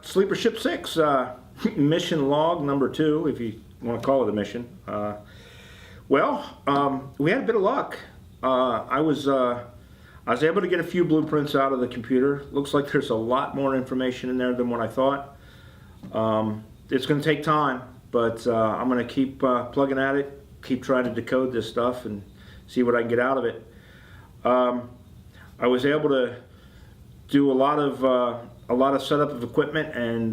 Sleeper Ship 6, mission log number 2, if you want to call it a mission. We had a bit of luck. I was able to get a few blueprints out of the computer. Looks like there's a lot more information in there than what I thought. It's going to take time, but I'm going to keep plugging at it, keep trying to decode this stuff and see what I can get out of it. I was able to do a lot of setup of equipment and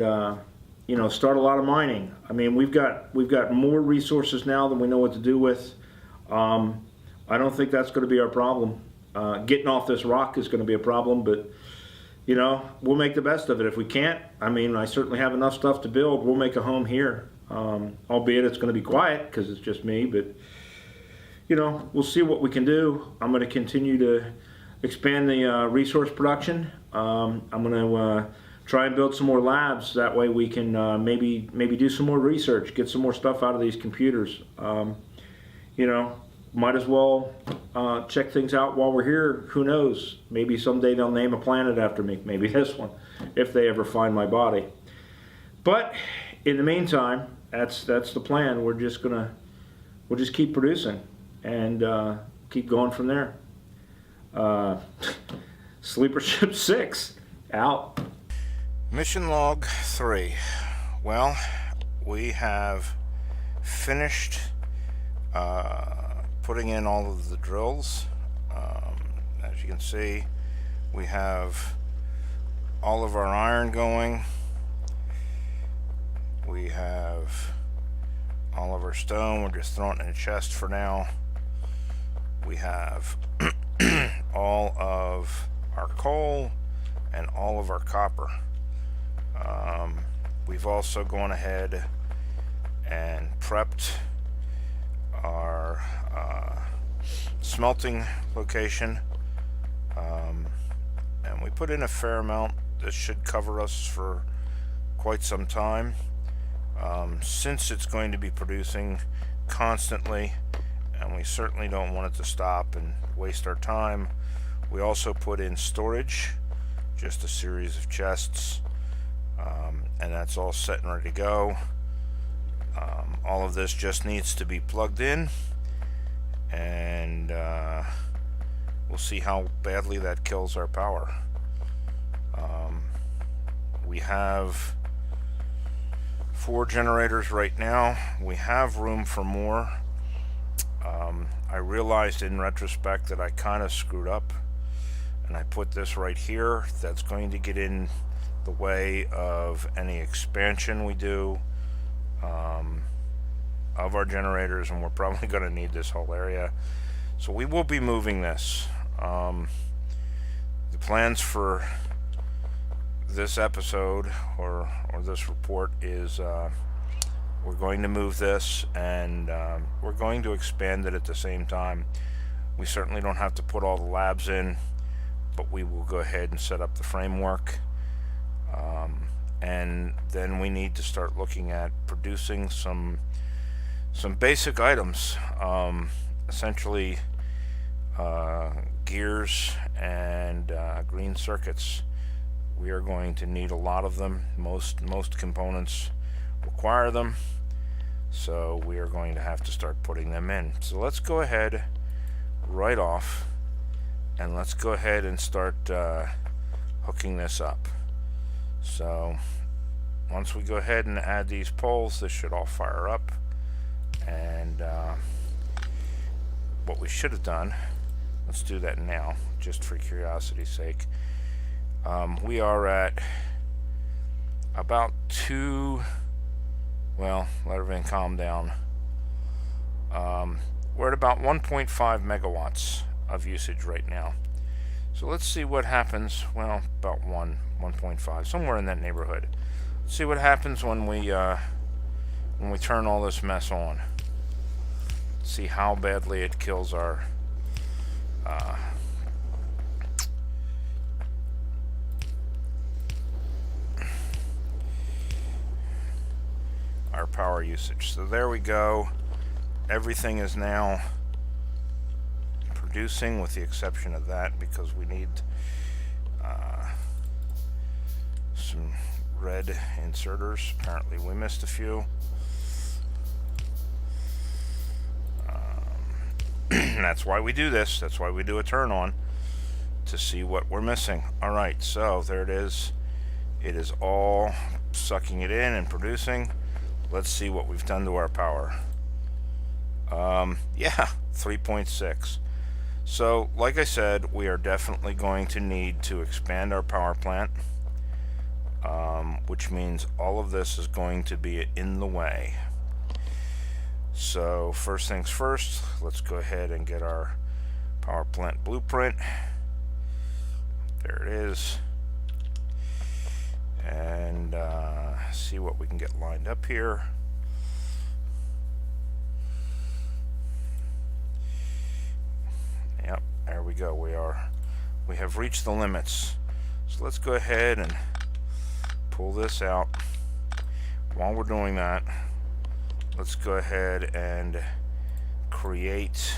start a lot of mining. I mean, we've got more resources now than we know what to do with. I don't think that's going to be our problem. Getting off this rock is going to be a problem, but we'll make the best of it. If we can't, I mean, I certainly have enough stuff to build. We'll make a home here, albeit it's going to be quiet because it's just me, but we'll see what we can do. I'm going to continue to expand the resource production. I'm going to try and build some more labs. That way we can maybe do some more research, get some more stuff out of these computers. Might as well check things out while we're here. Who knows? Maybe someday they'll name a planet after me. Maybe this one, if they ever find my body. But in the meantime, that's the plan. We'll just keep producing and keep going from there. Sleeper Ship 6 out. Mission log 3. Well, we have finished putting in all of the drills. As you can see, we have all of our iron going. We have all of our stone. We're just throwing it in a chest for now. We have all of our coal and all of our copper. We've also gone ahead and prepped our smelting location, and we put in a fair amount. This should cover us for quite some time, since it's going to be producing constantly, and we certainly don't want it to stop and waste our time. We also put in storage, just a series of chests, and that's all set and ready to go. All of this just needs to be plugged in, and we'll see how badly that kills our power. We have 4 generators right now. We have room for more. I realized in retrospect that I kind of screwed up, and I put this right here. That's going to get in the way of any expansion we do of our generators, and we're probably going to need this whole area, so we will be moving this. The plans for this episode or this report is we're going to move this, and we're going to expand it at the same time. We certainly don't have to put all the labs in, but we will go ahead and set up the framework, and then we need to start looking at producing some basic items, essentially gears and green circuits. We are going to need a lot of them. Most components require them, so we are going to have to start putting them in. So let's go ahead right off, and let's go ahead and start hooking this up. So once we go ahead and add these poles, this should all fire up. And what we should have done, let's do that now, just for curiosity's sake. We are at about 2, well, let everything calm down. We're at about 1.5 megawatts of usage right now. So let's see what happens. Well, about 1.5, somewhere in that neighborhood. Let's see what happens when we turn all this mess on. See how badly it kills our power usage. So there we go. Everything is now producing, with the exception of that, because we need some red inserters. Apparently we missed a few. That's why we do this. That's why we do a turn on, to see what we're missing. Alright, so there it is. It is all sucking it in and producing. Let's see what we've done to our power. Yeah, 3.6. So, like I said, we are definitely going to need to expand our power plant, which means all of this is going to be in the way. So, first things first, let's go ahead and get our power plant blueprint. There it is. And see what we can get lined up here. Yep, there we go. We have reached the limits. So let's go ahead and pull this out. While we're doing that, let's go ahead and create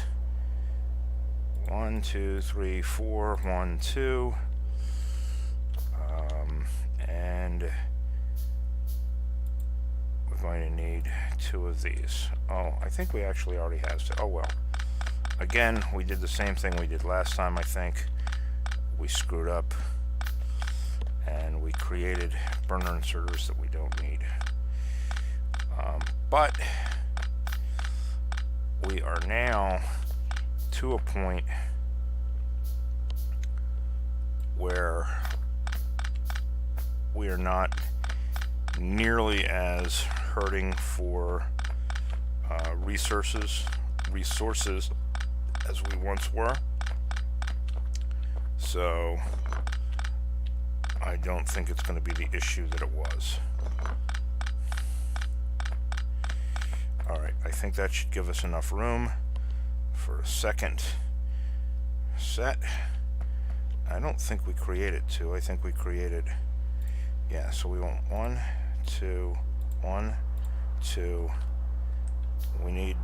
1, 2, 3, 4, 1, 2, and we're going to need 2 of these. Oh, I think we actually already have. Oh well. Again, we did the same thing we did last time. I think we screwed up and we created burner inserters that we don't need. But we are now to a point where we are not nearly as hurting for resources as we once were. So I don't think it's going to be the issue that it was. Alright, I think that should give us enough room for a second set. I don't think we created 2. I think we created, yeah, so we want 1, 2, 1, 2. We need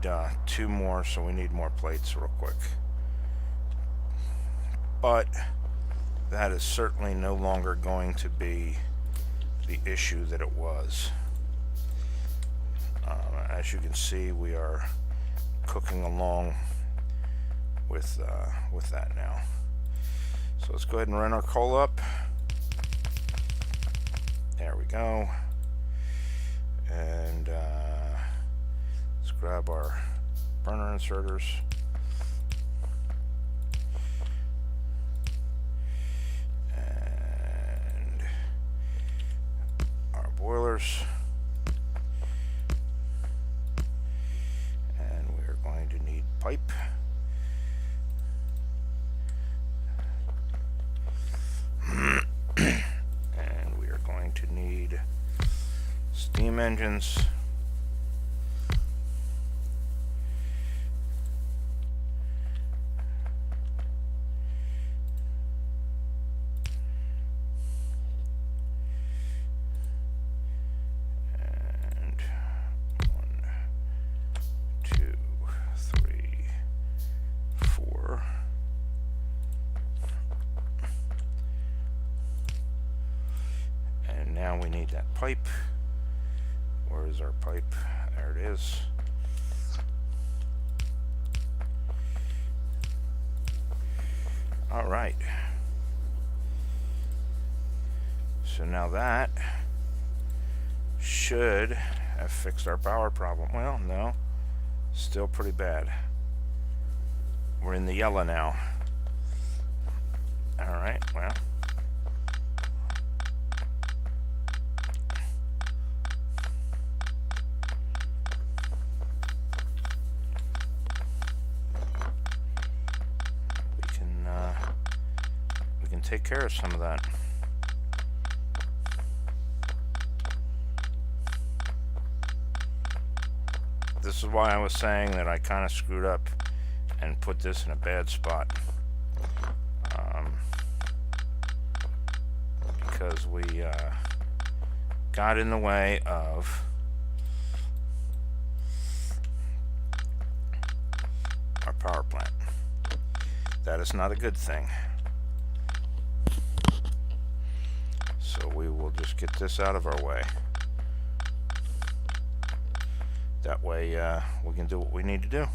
2 more, so we need more plates real quick. But that is certainly no longer going to be the issue that it was. As you can see, we are cooking along with that now. So let's go ahead and run our coal up. There we go. And let's grab our burner inserters. And our boilers. And we are going to need pipe. And we are going to need steam engines. And 1, 2, 3, 4. And now we need that pipe. Where is our pipe? There it is. All right. So now that should have fixed our power problem. Well, no. Still pretty bad. We're in the yellow now. All right, well. We can take care of some of that. This is why I was saying that I kind of screwed up and put this in a bad spot. Because we got in the way of our power plant. That is not a good thing. So we will just get this out of our way. That way we can do what we need to do.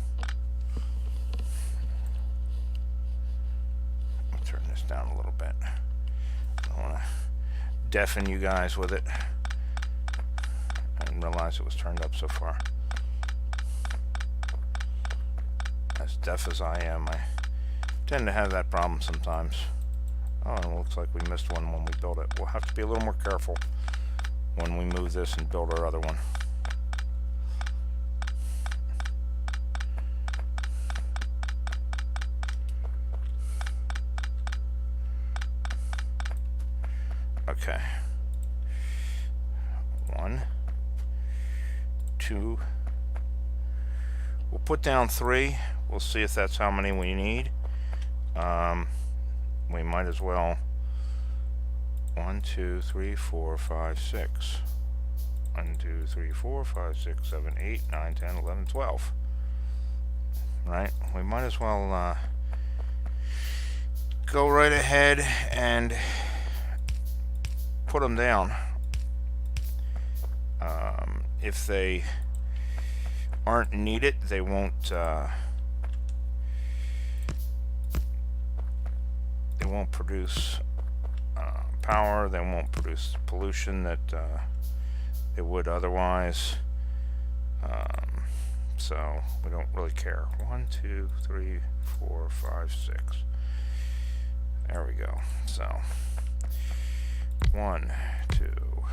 I'll turn this down a little bit. I don't want to deafen you guys with it. I didn't realize it was turned up so far. As deaf as I am, I tend to have that problem sometimes. Oh, and it looks like we missed one when we built it. We'll have to be a little more careful when we move this and build our other one. Okay. 1, 2. We'll put down 3. We'll see if that's how many we need. We might as well. 1, 2, 3, 4, 5, 6. 1, 2, 3, 4, 5, 6, 7, 8, 9, 10, 11, 12. Right? We might as well go right ahead and put them down. If they aren't needed, they won't produce power. They won't produce pollution that it would otherwise. So we don't really care. 1, 2, 3, 4, 5, 6. There we go. So 1, 2,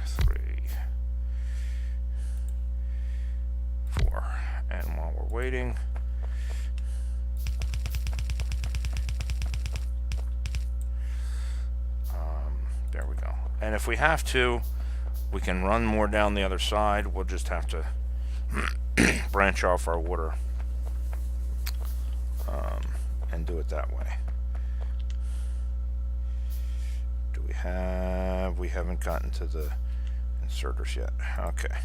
3, 4. And while we're waiting, there we go. And if we have to, we can run more down the other side. We'll just have to branch off our water and do it that way. Do we have? We haven't gotten to the inserters yet. Okay.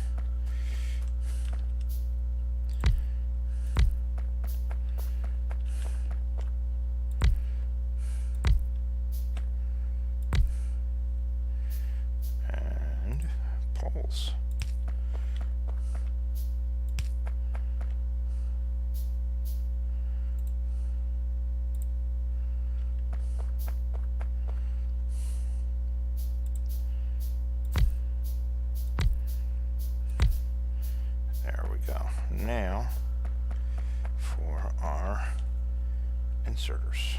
And poles. Now for our inserters.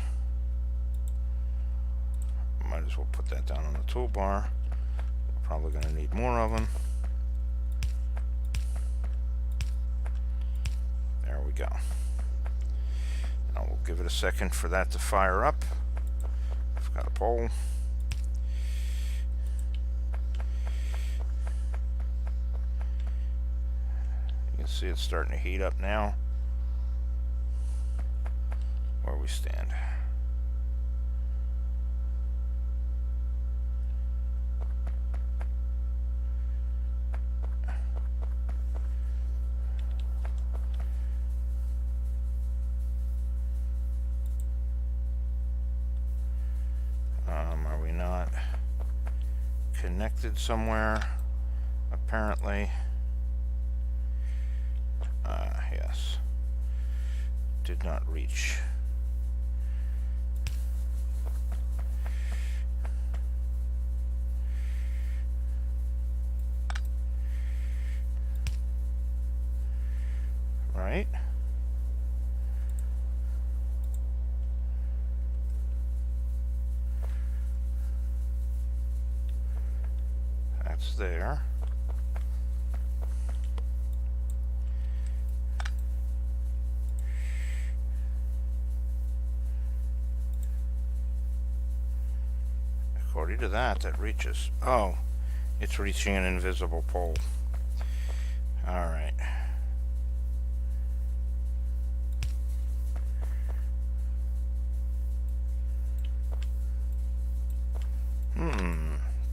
Might as well put that down on the toolbar. We're probably going to need more of them. There we go. Now we'll give it a second for that to fire up. I've got a pole. You can see it's starting to heat up now. Where we stand. Are we not connected somewhere? Apparently. Yes. Did not reach. Right? That's there. According to that, that reaches. Oh, it's reaching an invisible pole. Alright.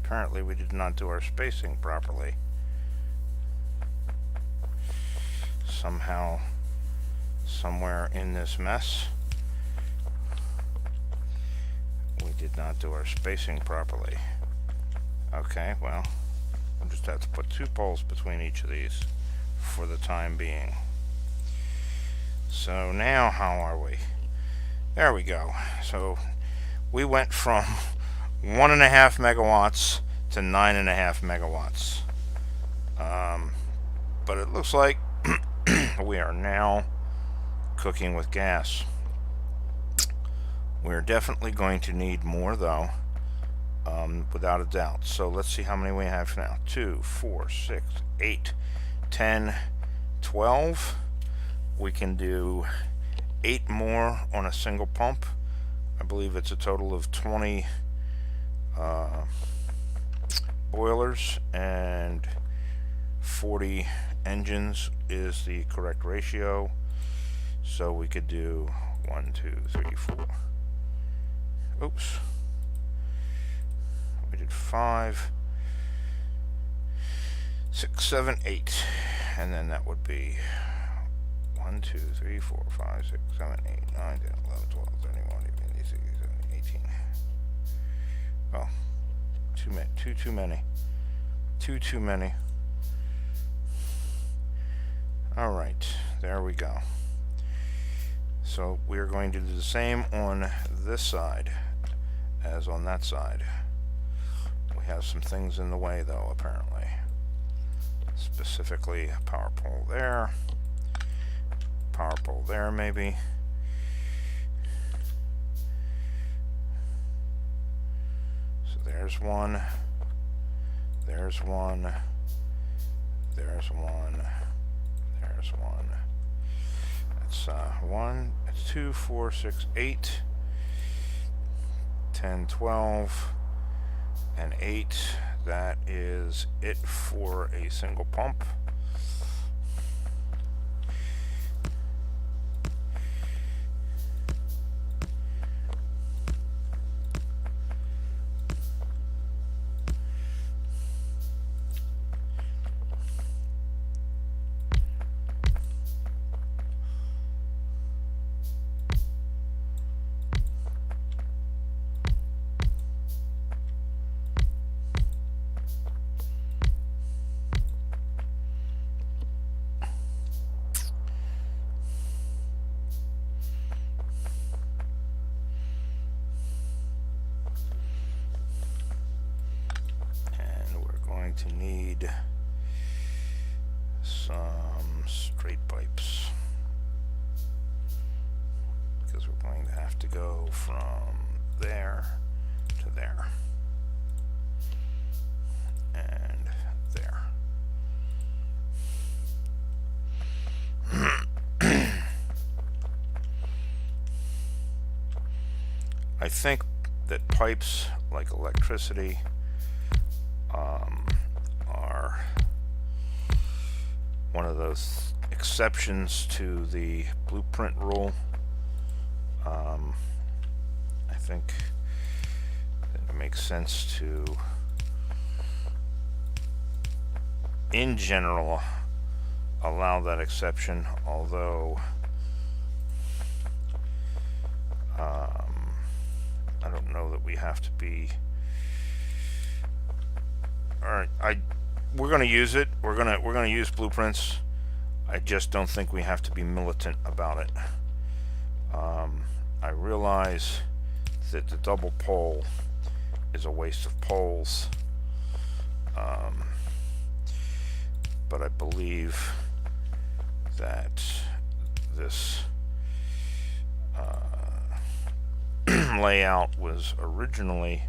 Apparently we did not do our spacing properly. Somehow, somewhere in this mess, we did not do our spacing properly. Okay, well, we'll just have to put 2 poles between each of these for the time being. So now how are we? There we go. So we went from 1.5 megawatts to 9.5 megawatts. But it looks like we are now cooking with gas. We're definitely going to need more though, without a doubt. So let's see how many we have now. 2, 4, 6, 8, 10, 12. We can do 8 more on a single pump. I believe it's a total of 20 boilers, and 40 engines is the correct ratio. So we could do 1, 2, 3, 4. Oops. We did 5, 6, 7, 8. And then that would be 1, 2, 3, 4, 5, 6, 7, 8, 9, 10, 11, 12, 13, 14, 15, 16, 17, 18. Oh, too many. Too many. All right, there we go. So we're going to do the same on this side as on that side. We have some things in the way though, apparently. Specifically a power pole there. Power pole there maybe. So there's one. There's one. There's one. There's one. That's 1, 2, 4, 6, 8, 10, 12, and 8. That is it for a single pump. To need some straight pipes because we're going to have to go from there to there and there. I think that pipes like electricity are one of those exceptions to the blueprint rule. I think it makes sense to, in general, allow that exception, although I don't know that we have to be. Alright, we're gonna use it. We're gonna use blueprints. I just don't think we have to be militant about it. I realize that the double pole is a waste of poles, but I believe that this layout was originally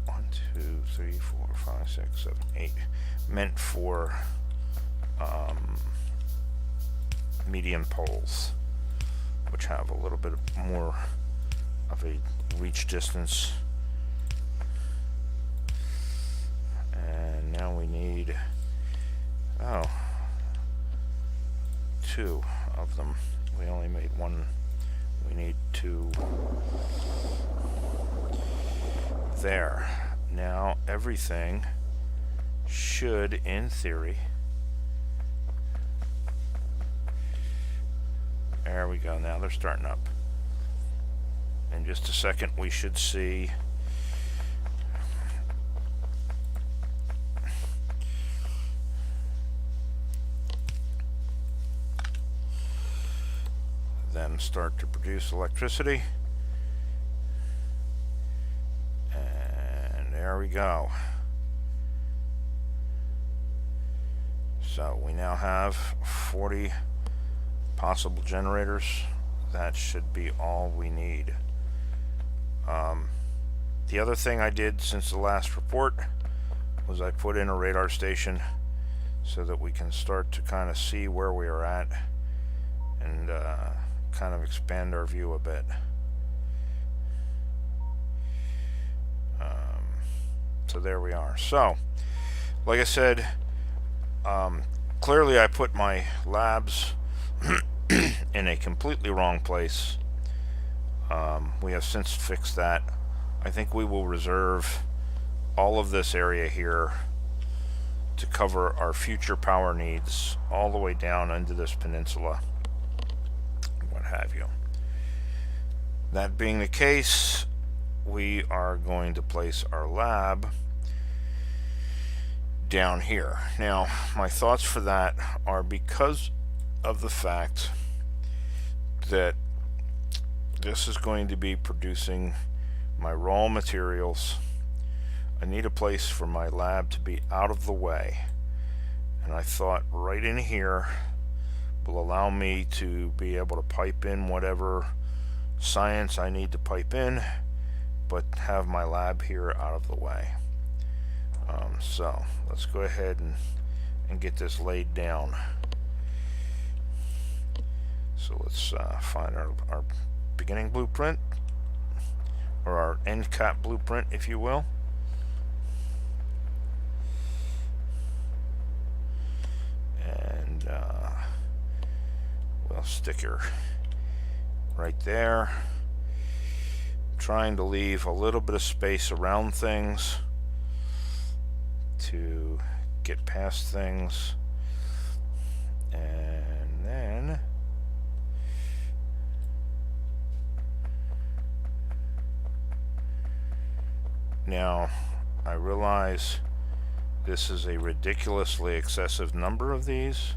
1, 2, 3, 4, 5, 6, 7, 8 meant for medium poles, which have a little bit more of a reach distance. And now we need 2 of them. We only made 1. We need 2 there. Now everything should, in theory, there we go. Now they're starting up. In just a second we should see and start to produce electricity. And there we go. So we now have 40 possible generators. That should be all we need. The other thing I did since the last report was I put in a radar station so that we can start to kind of see where we are at and kind of expand our view a bit. So there we are. So, like I said, clearly I put my labs in a completely wrong place. We have since fixed that. I think we will reserve all of this area here to cover our future power needs all the way down into this peninsula, what have you. That being the case, we are going to place our lab down here. Now, my thoughts for that are because of the fact that this is going to be producing my raw materials. I need a place for my lab to be out of the way, and I thought right in here will allow me to be able to pipe in whatever science I need to pipe in, but have my lab here out of the way. So let's go ahead and get this laid down. So let's find our beginning blueprint, or our end cap blueprint, if you will. And we'll stick her right there, trying to leave a little bit of space around things to get past things. And then now I realize this is a ridiculously excessive number of these.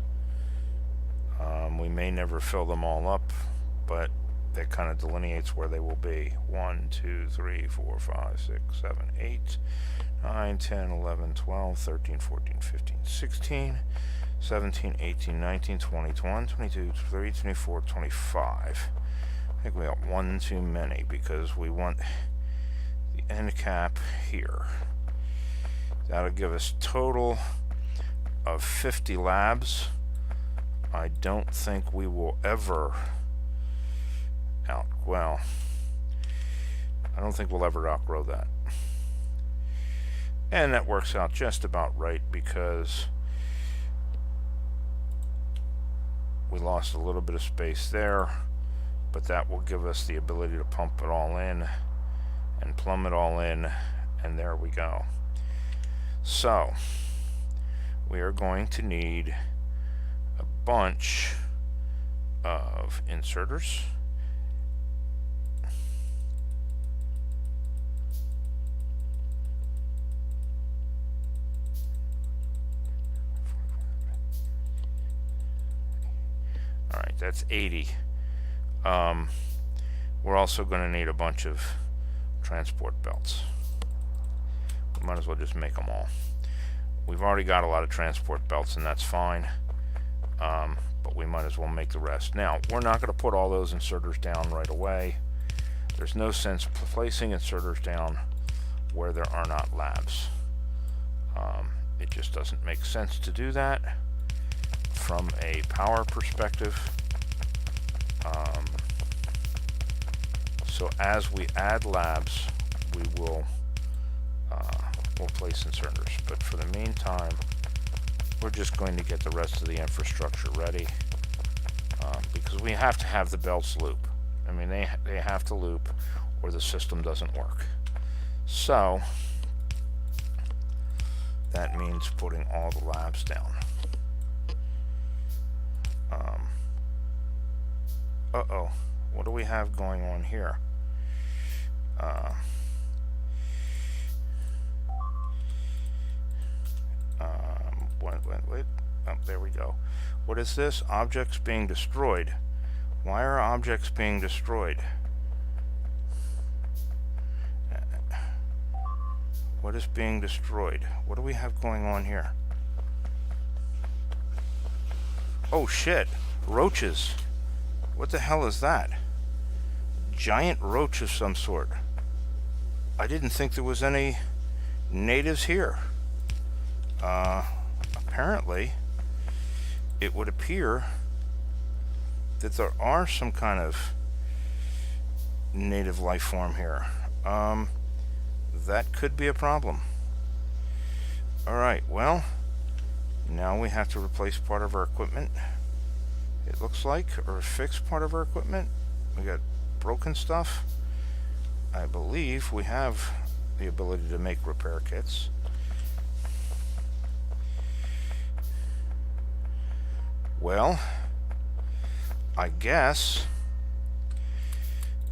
We may never fill them all up, but that kind of delineates where they will be. 1, 2, 3, 4, 5, 6, 7, 8, 9, 10, 11, 12, 13, 14, 15, 16, 17, 18, 19, 20, 21, 22, 23, 24, 25. I think we got one too many because we want the end cap here. That'll give us total of 50 labs. I don't think we will ever I don't think we'll ever outgrow that. And that works out just about right because we lost a little bit of space there, but that will give us the ability to pump it all in and plumb it all in, and there we go. So we are going to need a bunch of inserters. Alright, that's 80. We're also going to need a bunch of transport belts. We might as well just make them all. We've already got a lot of transport belts, and that's fine. But we might as well make the rest. Now, we're not going to put all those inserters down right away. There's no sense placing inserters down where there are not labs. It just doesn't make sense to do that from a power perspective. So as we add labs, we will we'll place inserters. But for the meantime, we're just going to get the rest of the infrastructure ready, because we have to have the belts loop. I mean, they have to loop or the system doesn't work. So that means putting all the labs down. Uh-oh, what do we have going on here? Wait. Oh, there we go. What is this? Objects being destroyed. Why are objects being destroyed? What is being destroyed? What do we have going on here? Oh shit! Roaches! What the hell is that? Giant roach of some sort. I didn't think there was any natives here. Apparently, it would appear that there are some kind of native life form here. That could be a problem. Alright, well, now we have to replace part of our equipment, it looks like, or fix part of our equipment. We got broken stuff. I believe we have the ability to make repair kits. Well, I guess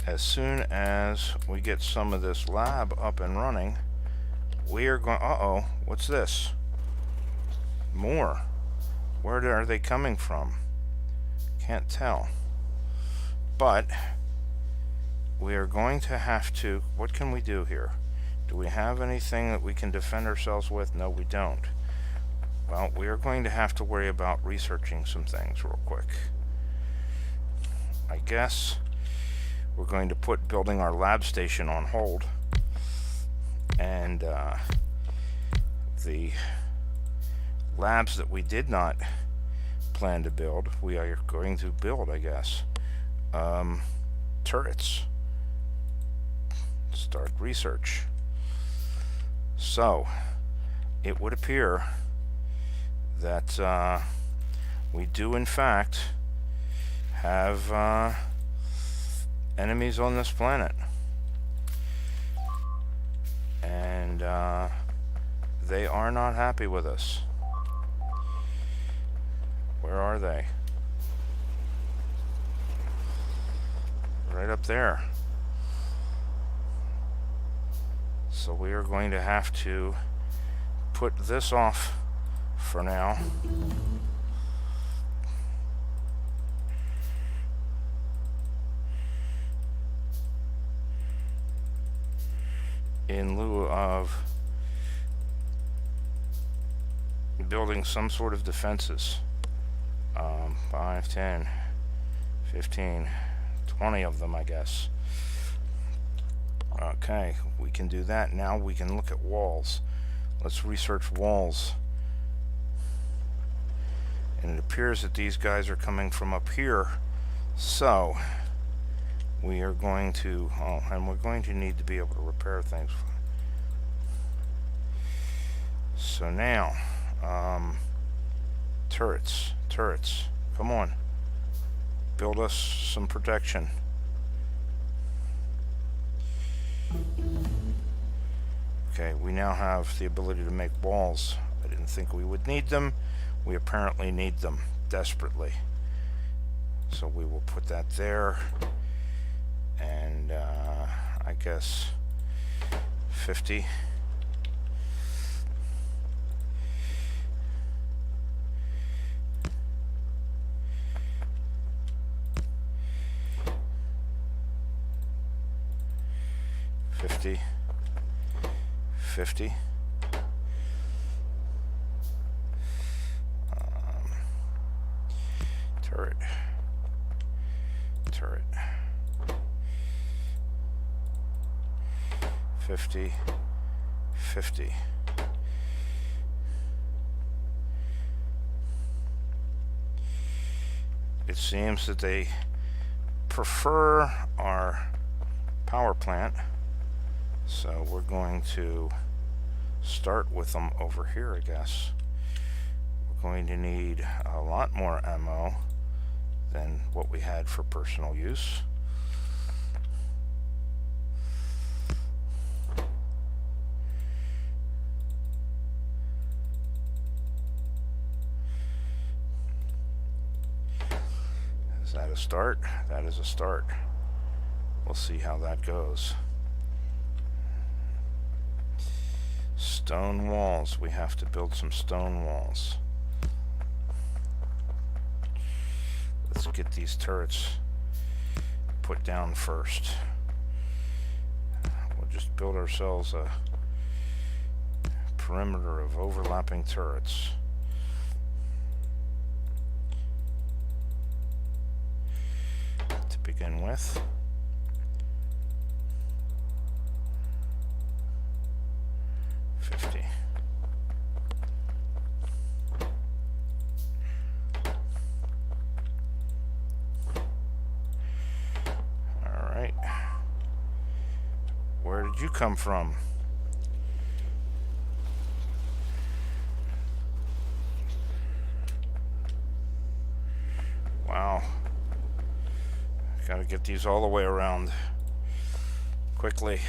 as soon as we get some of this lab up and running, we are going... Uh-oh, what's this? More. Where are they coming from? Can't tell. But we are going to have to... What can we do here? Do we have anything that we can defend ourselves with? No, we don't. Well, we are going to have to worry about researching some things real quick. I guess we're going to put building our lab station on hold. And the labs that we did not plan to build, we are going to build, I guess. Turrets. Start research. So, it would appear that we do in fact have enemies on this planet, and they are not happy with us. Where are they? Right up there. So we are going to have to put this off for now. In lieu of building some sort of defenses. 5, 10, 15, 20 of them, I guess. Okay, we can do that. Now we can look at walls. Let's research walls. And it appears that these guys are coming from up here. So, we are going to... Oh, and we're going to need to be able to repair things. So now, turrets. Come on. Build us some protection. Okay, we now have the ability to make walls. I didn't think we would need them. We apparently need them desperately. So we will put that there. And I guess 50. $50. Turret. 50. It seems that they prefer our power plant, so we're going to start with them over here, I guess. We're going to need a lot more ammo than what we had for personal use. Is that a start? That is a start. We'll see how that goes. Stone walls. We have to build some stone walls. Let's get these turrets put down first. We'll just build ourselves a perimeter of overlapping turrets. To begin with. Where did you come from? Wow. Gotta get these all the way around quickly.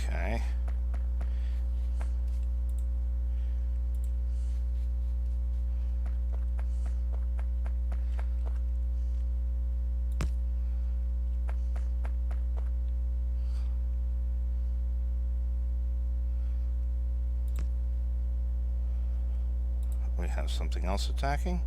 Okay. We have something else attacking.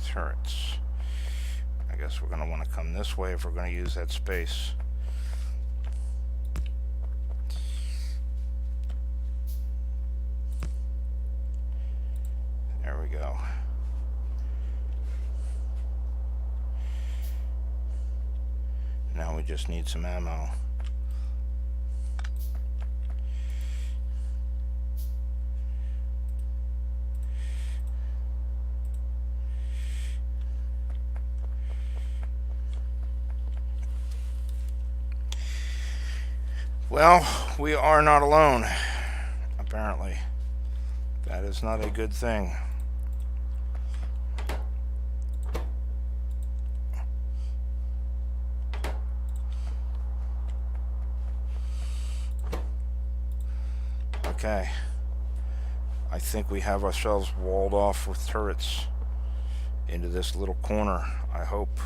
Turrets. I guess we're going to want to come this way if we're going to use that space. There we go. Now we just need some ammo. Well, we are not alone, apparently. That is not a good thing. Okay. I think we have ourselves walled off with turrets into this little corner, I hope.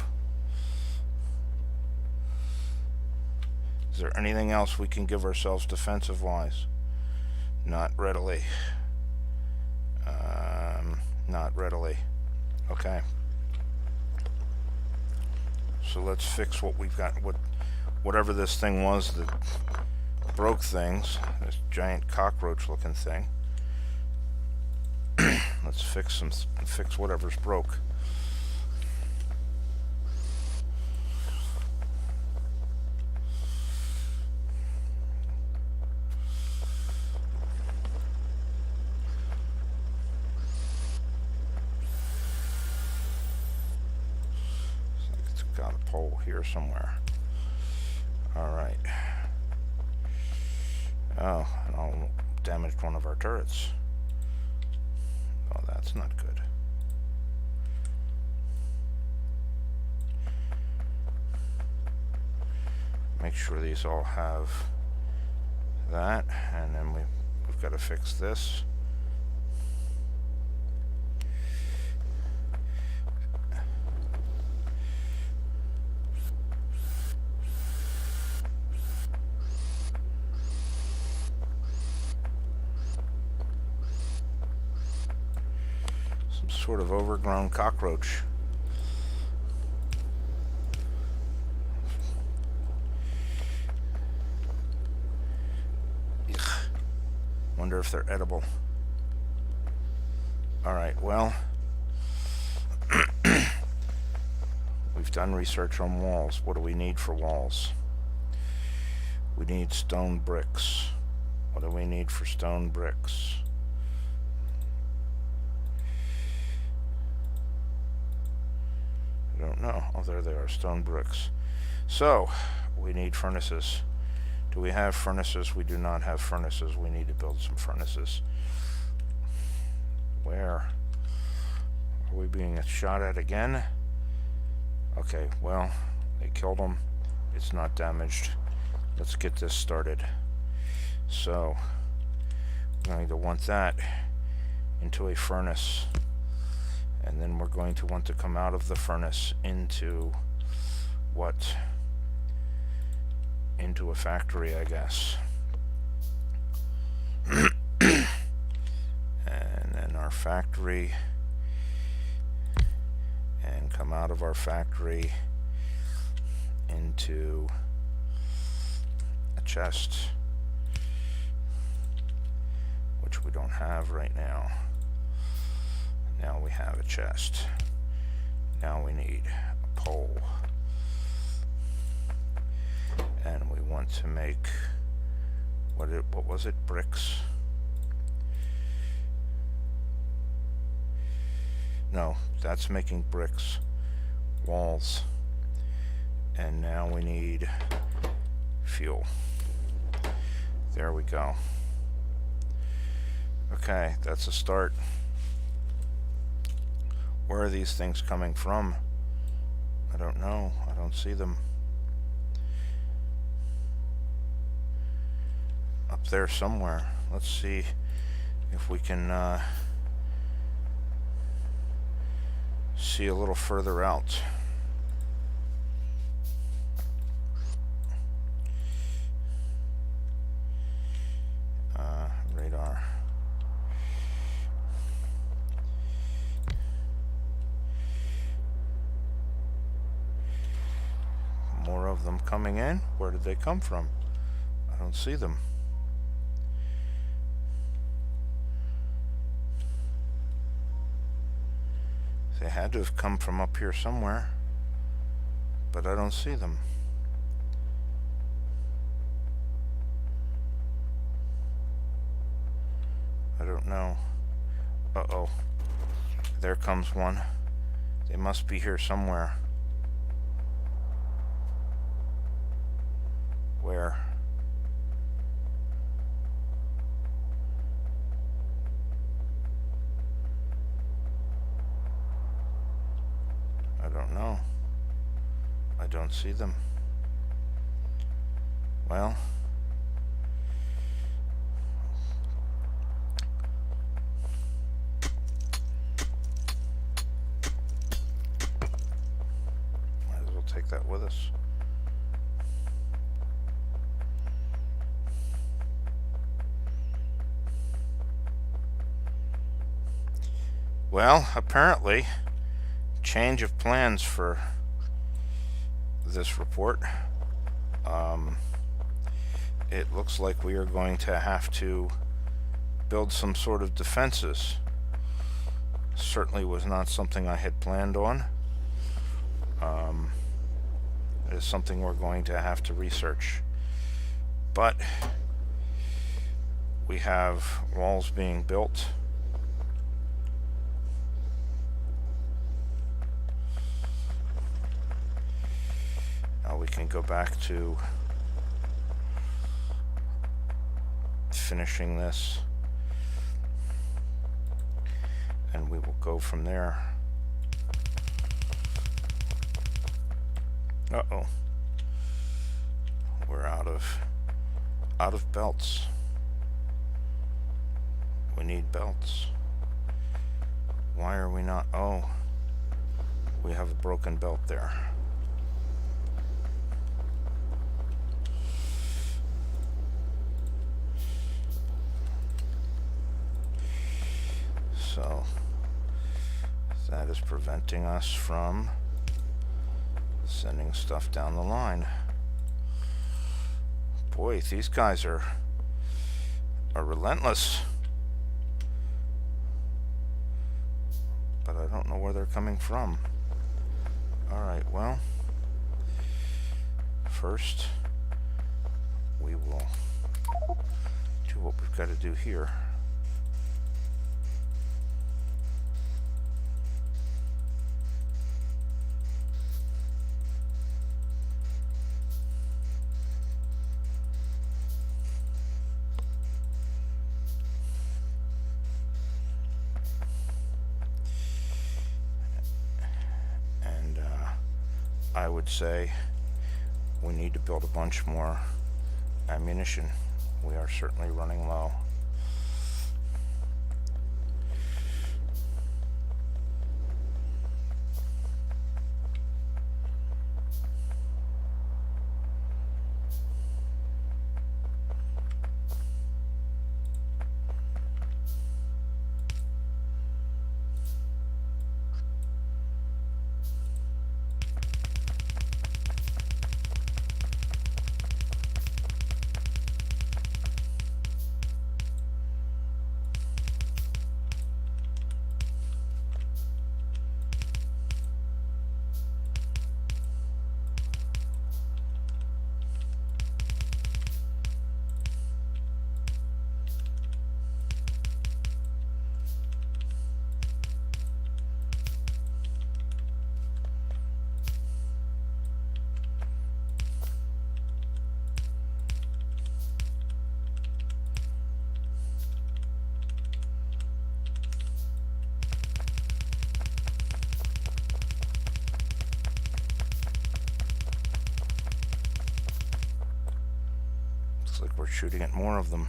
Is there anything else we can give ourselves defensive-wise? Not readily. Not readily. Okay. So let's fix what we've got. Whatever this thing was that broke things. This giant cockroach-looking thing. Let's fix whatever's broke. Got a pole here somewhere. Alright. Oh, and I damaged one of our turrets. Oh, that's not good. Make sure these all have that, and then we've got to fix this. Sort of overgrown cockroach. Ugh. Wonder if they're edible. Alright, well, we've done research on walls. What do we need for walls? We need stone bricks. What do we need for stone bricks? I don't know. Oh, there they are, stone bricks. So, we need furnaces. Do we have furnaces? We do not have furnaces. We need to build some furnaces. Where? Are we being shot at again? Okay, well, they killed him. It's not damaged. Let's get this started. So, we're going to want that into a furnace. And then we're going to want to come out of the furnace into what? Into a factory, I guess. And then our factory, and come out of our factory into a chest, which we don't have right now. Now we have a chest. Now we need a pole. And we want to make what was it? Bricks? No, that's making bricks. Walls. And now we need fuel. There we go. Okay, that's a start. Where are these things coming from? I don't know. I don't see them. Up there somewhere. Let's see if we can see a little further out. Radar. More of them coming in. Where did they come from? I don't see them. They had to have come from up here somewhere, but I don't see them. I don't know. Uh-oh. There comes one. They must be here somewhere. Where? I don't know. I don't see them. Well, might as well take that with us. Well, apparently, change of plans for this report. It looks like we are going to have to build some sort of defenses. Certainly was not something I had planned on. It is something we're going to have to research. But we have walls being built. Now we can go back to finishing this, and we will go from there. Uh-oh. We're out of belts. We need belts. Why are we not? Oh, we have a broken belt there. So that is preventing us from sending stuff down the line. Boy, these guys are relentless. But I don't know where they're coming from. Alright, well, first we will do what we've got to do here. And I would say we need to build a bunch more ammunition. We are certainly running low. Looks like we're shooting at more of them.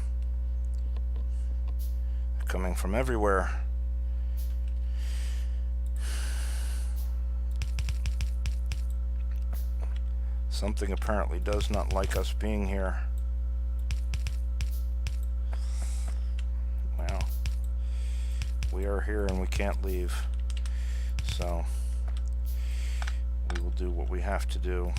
They're coming from everywhere. Something apparently does not like us being here. Well, we are here and we can't leave. So we will do what we have to do.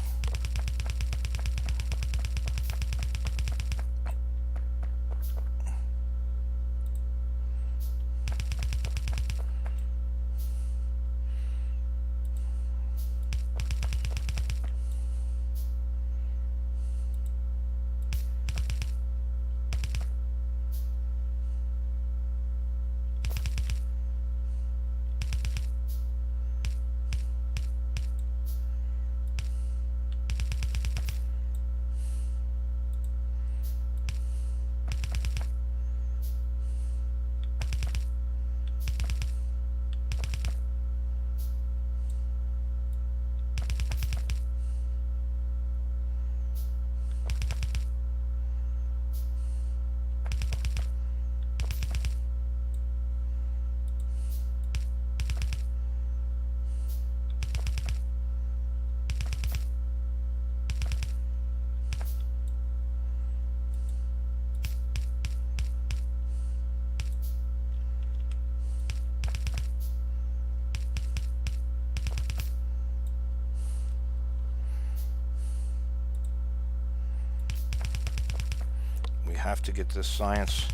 Have to get this science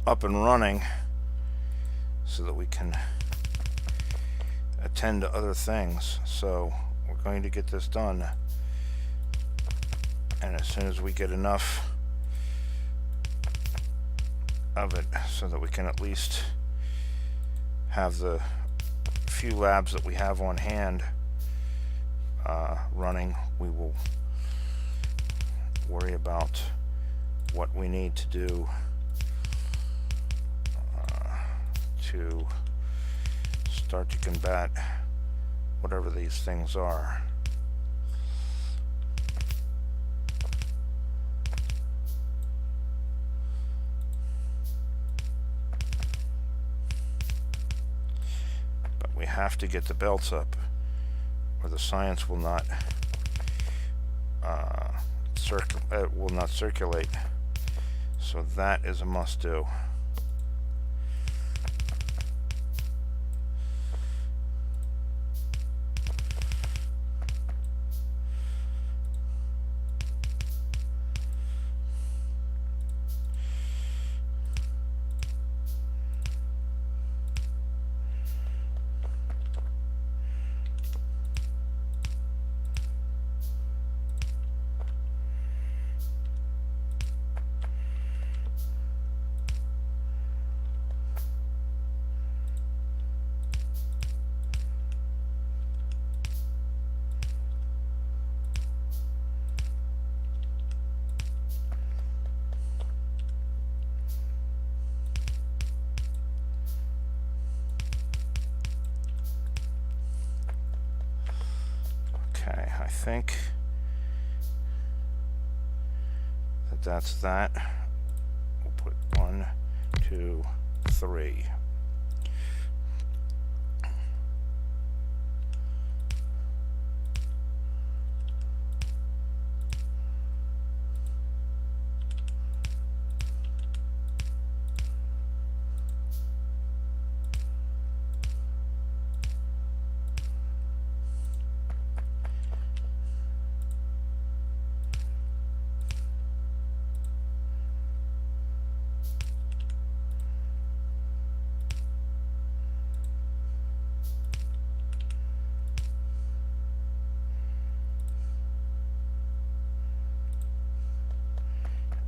up and running so that we can attend to other things. So we're going to get this done, and as soon as we get enough of it so that we can at least have the few labs that we have on hand running, we will worry about what we need to do to start to combat whatever these things are. But we have to get the belts up, or the science will not circulate. So that is a must-do. I think that's that. We'll put 1, 2, 3.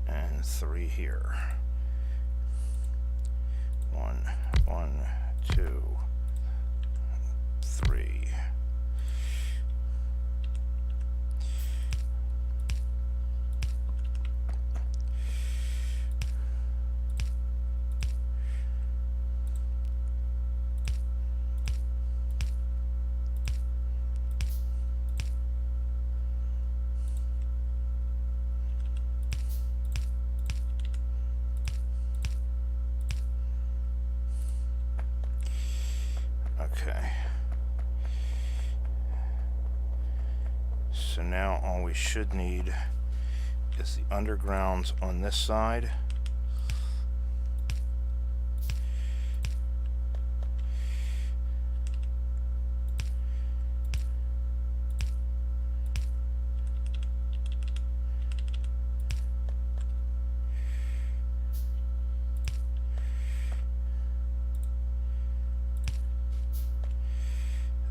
And 3 here. 1, 2, 3. Okay. So now all we should need is the undergrounds on this side.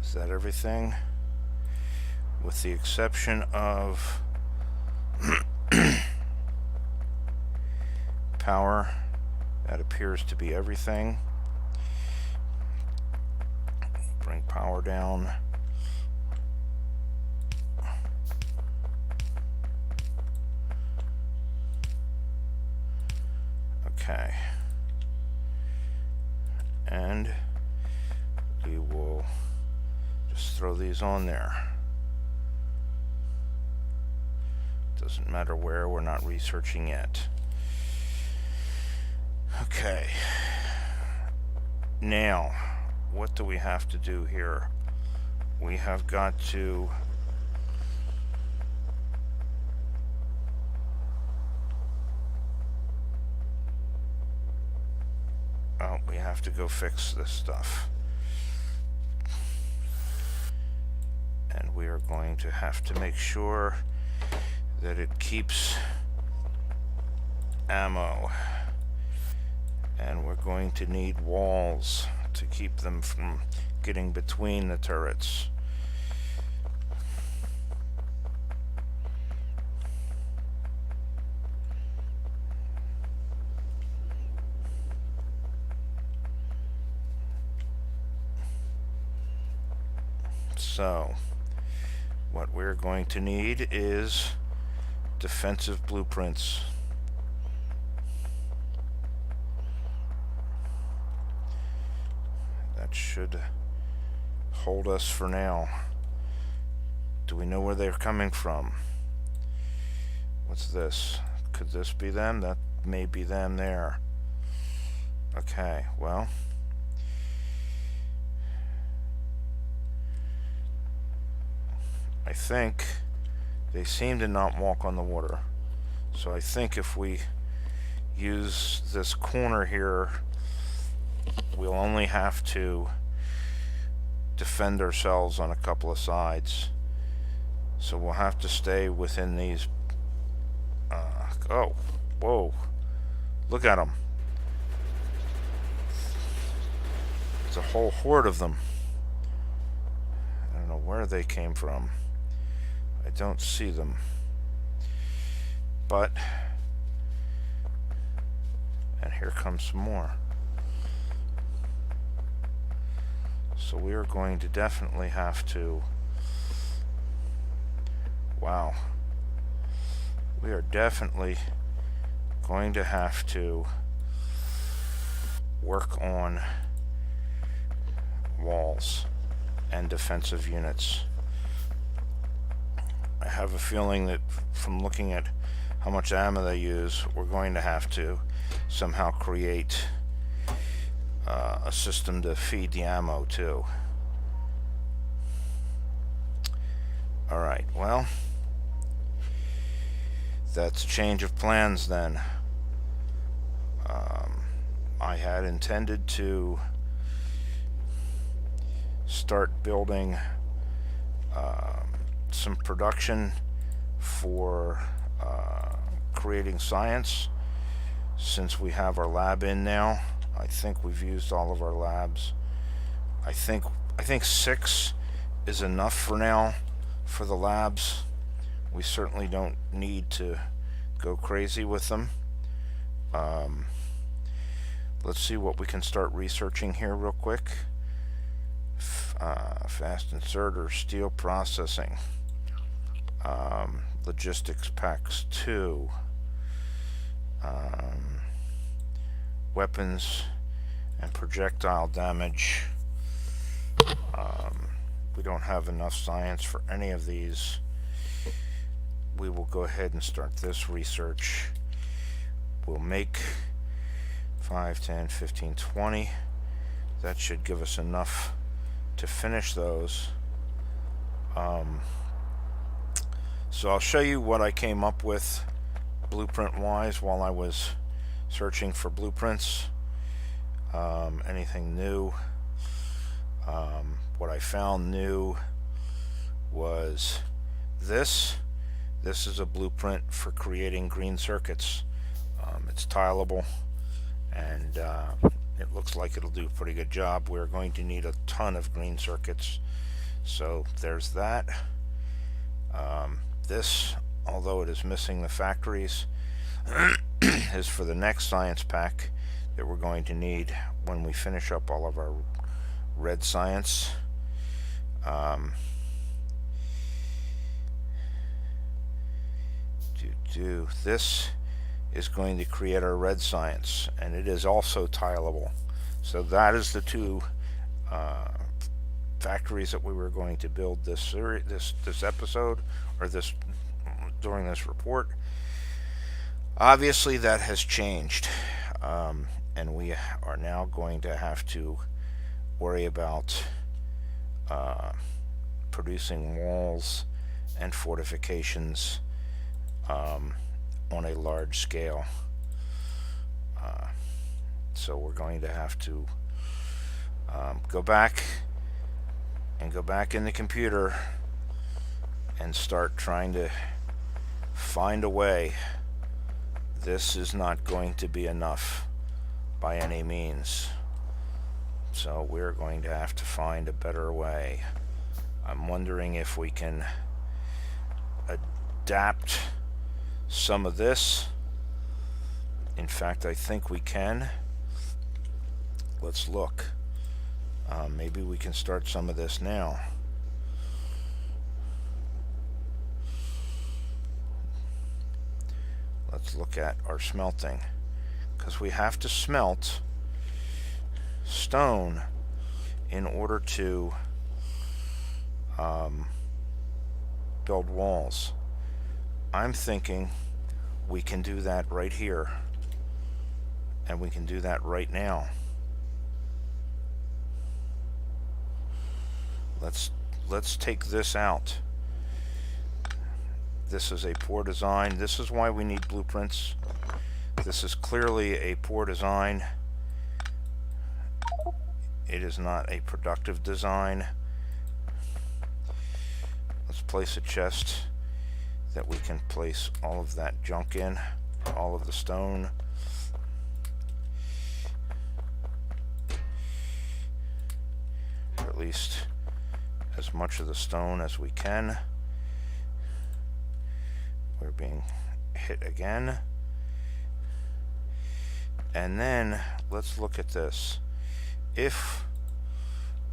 Is that everything? With the exception of power, that appears to be everything. Bring power down. Okay. And we will just throw these on there. Doesn't matter where, we're not researching yet. Okay. Now, what do we have to do here? We have got to we have to go fix this stuff. And we are going to have to make sure that it keeps ammo. And we're going to need walls to keep them from getting between the turrets. So, what we're going to need is defensive blueprints. That should hold us for now. Do we know where they're coming from? What's this? Could this be them? That may be them there. Okay, well, I think they seem to not walk on the water. So I think if we use this corner here, we'll only have to defend ourselves on a couple of sides. So we'll have to stay within these. Oh, whoa. Look at them. It's a whole horde of them. I don't know where they came from. I don't see them. But, and here comes some more. So we are going to definitely have to, wow, we are definitely going to have to work on walls and defensive units. I have a feeling that from looking at how much ammo they use, we're going to have to somehow create a system to feed the ammo too. Alright, well, that's a change of plans then. I had intended to start building some production for creating science, since we have our lab in now. I think we've used all of our labs. I think 6 is enough for now for the labs. We certainly don't need to go crazy with them. Let's see what we can start researching here real quick. Fast inserter, steel processing, logistics packs 2, weapons and projectile damage. We don't have enough science for any of these. We will go ahead and start this research. We'll make 5, 10, 15, 20. That should give us enough to finish those. So I'll show you what I came up with blueprint wise while I was searching for blueprints. Anything new? What I found new was this. This is a blueprint for creating green circuits. It's tileable, and it looks like it'll do a pretty good job. We're going to need a ton of green circuits, so there's that. This, although it is missing the factories, is for the next science pack that we're going to need when we finish up all of our red science. This is going to create our red science, and it is also tileable. So that is the two factories that we were going to build this episode, or this during this report. Obviously that has changed, and we are now going to have to worry about producing walls and fortifications on a large scale. So we're going to have to go back in the computer and start trying to find a way. This is not going to be enough by any means, so we're going to have to find a better way. I'm wondering if we can adapt some of this. In fact, I think we can. Let's look. Maybe we can start some of this now. Let's look at our smelting, because we have to smelt stone in order to build walls. I'm thinking we can do that right here, and we can do that right now. Let's take this out. This is a poor design. This is why we need blueprints. This is clearly a poor design. It is not a productive design. Let's place a chest that we can place all of that junk in, all of the stone. Or at least as much of the stone as we can. We're being hit again. And then let's look at this. If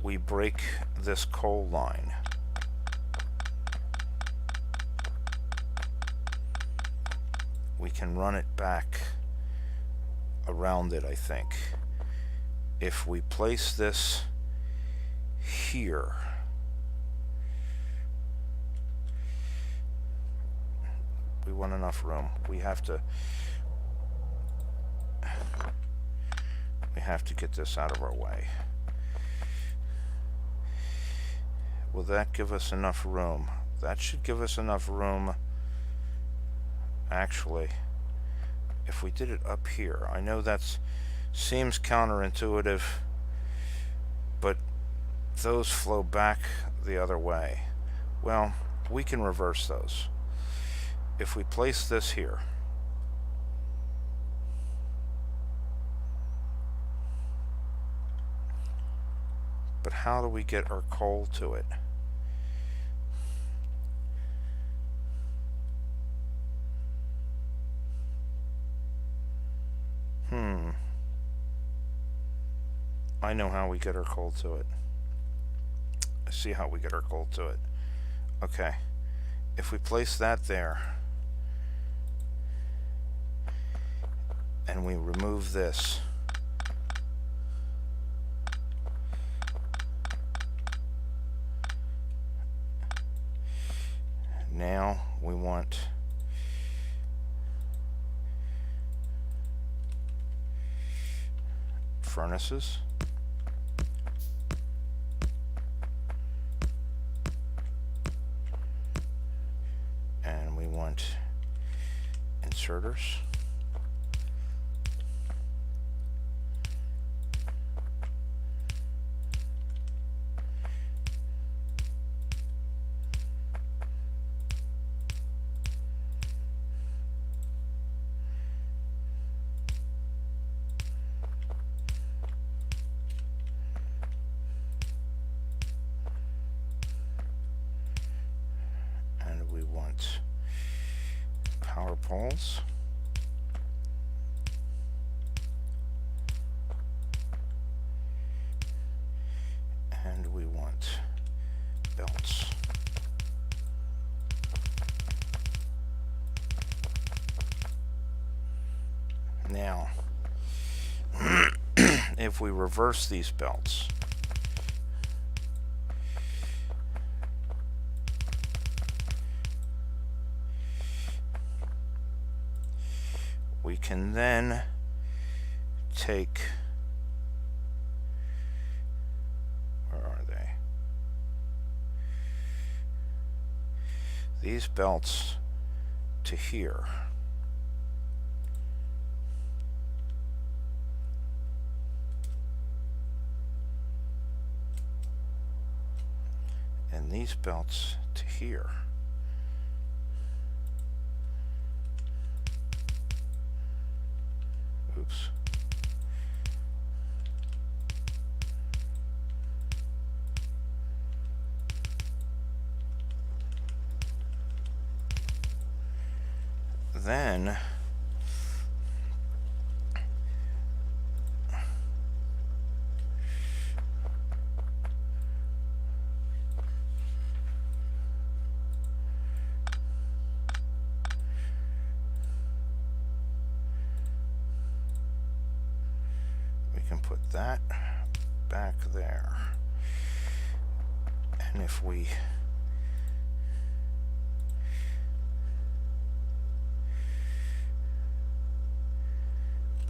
we break this coal line, we can run it back around it, I think. If we place this here, We want enough room. We have to get this out of our way. Will that give us enough room? That should give us enough room. Actually, if we did it up here, I know that seems counterintuitive, but those flow back the other way. Well, we can reverse those. If we place this here, but how do we get our coal to it? I know how we get our coal to it. I see how we get our coal to it. Okay. If we place that there, and we remove this, now we want furnaces. And we want inserters. We want power poles. And we want belts. Now, if we reverse these belts, we can then take, where are they? These belts to here. And these belts to here. Oops. Then put that back there. And if we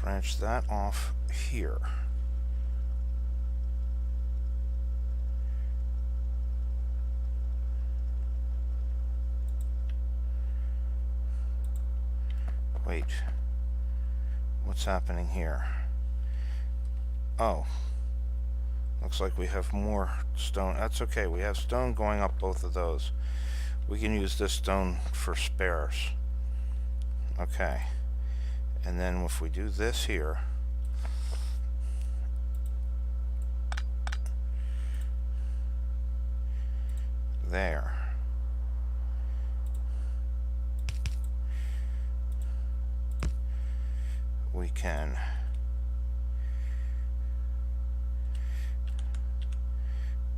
branch that off here, wait, what's happening here? Oh, looks like we have more stone. That's okay, we have stone going up both of those. We can use this stone for spares. Okay, and then if we do this here, there, we can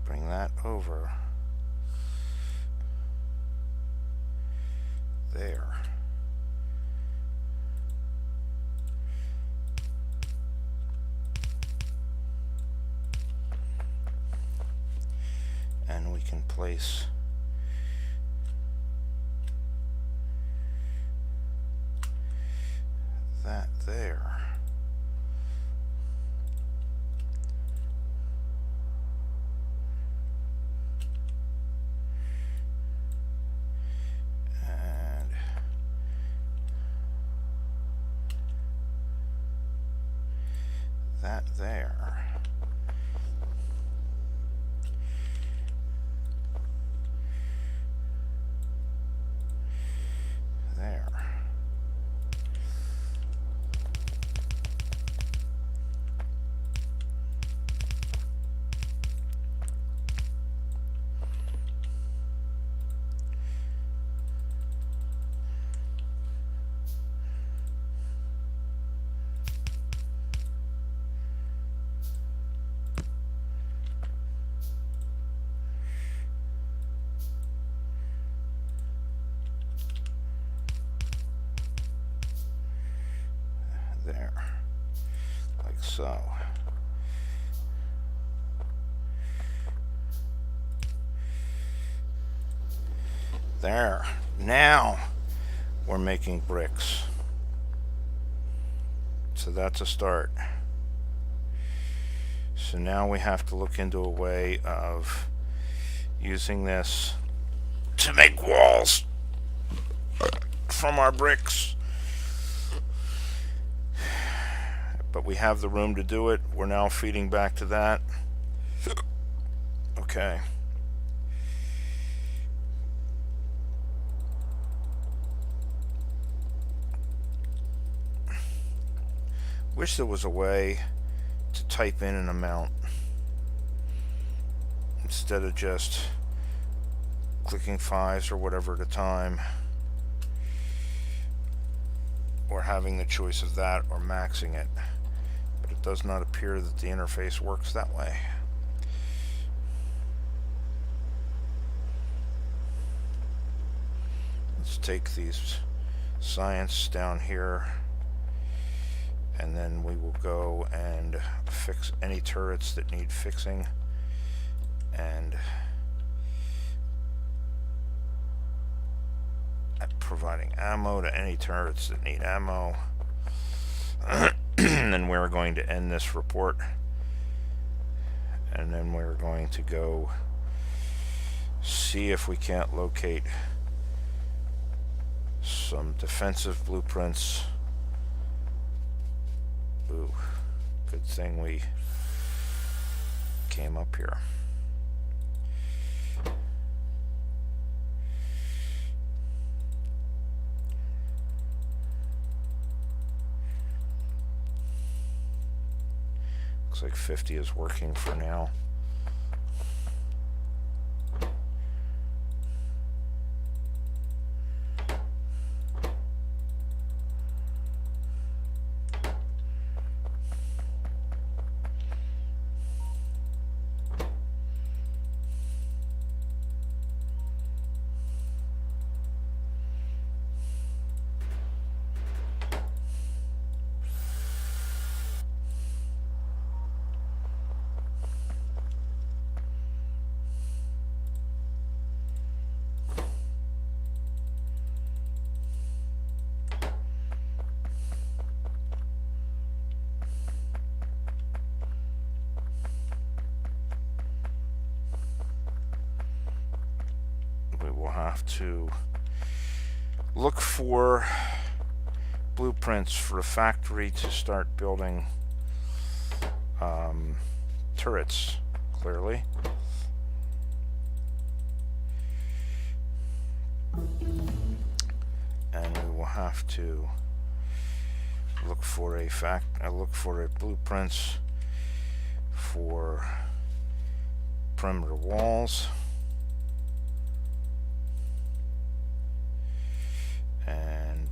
bring that over there. And we can place there. And that there. There. There, like so. There. Now we're making bricks. So that's a start. So now we have to look into a way of using this to make walls from our bricks. But we have the room to do it. We're now feeding back to that. Okay. Wish there was a way to type in an amount instead of just clicking 5s or whatever at a time, or having the choice of that or maxing it. But it does not appear that the interface works that way. Let's take these science down here, and then we will go and fix any turrets that need fixing, and providing ammo to any turrets that need ammo. And then we're going to end this report, and then we're going to go see if we can't locate some defensive blueprints. Ooh, good thing we came up here. Looks like 50 is working for now. We will have to look for blueprints for a factory to start building turrets, clearly. And we will have to look for a blueprints for perimeter walls. And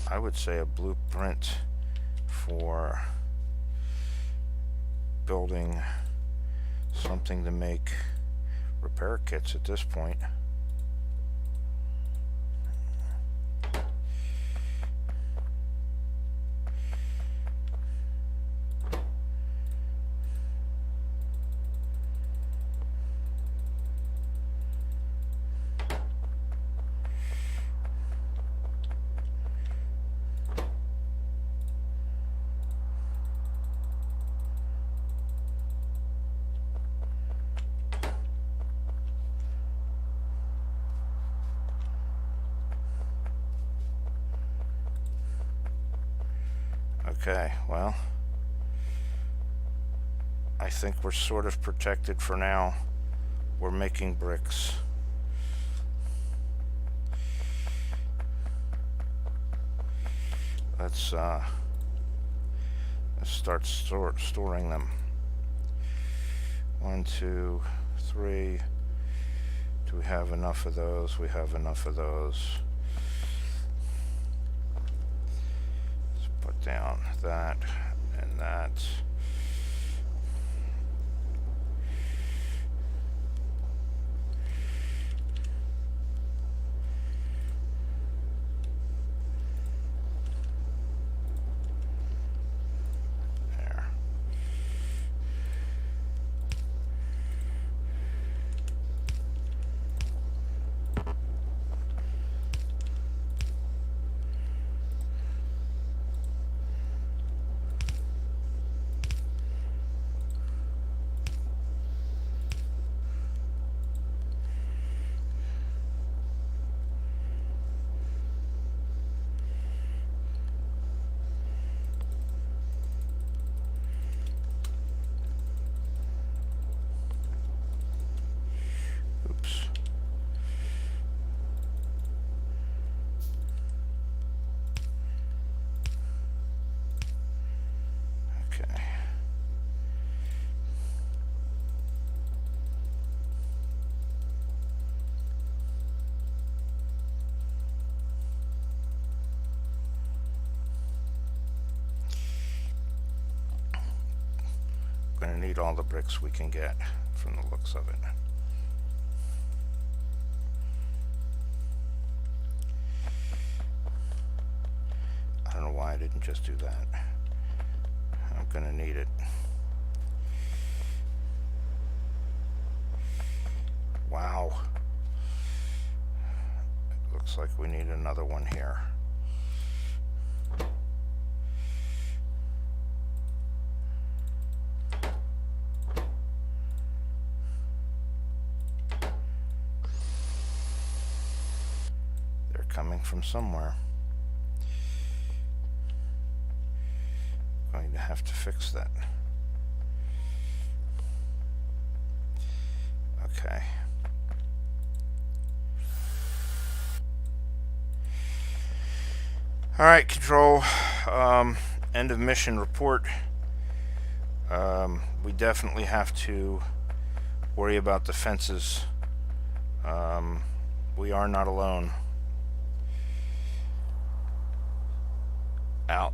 I would say a blueprint for building something to make repair kits at this point. Okay, well, I think we're sort of protected for now. We're making bricks. Let's start storing them. 1, 2, 3. Do we have enough of those? We have enough of those. Let's put down that and that. Oops. Okay. Gonna need all the bricks we can get from the looks of it. I don't know why I didn't just do that. I'm gonna need it. Wow. It looks like we need another one here. They're coming from somewhere. Going to have to fix that. Okay. All right, Control. End of mission report. We definitely have to worry about the fences. We are not alone. Out.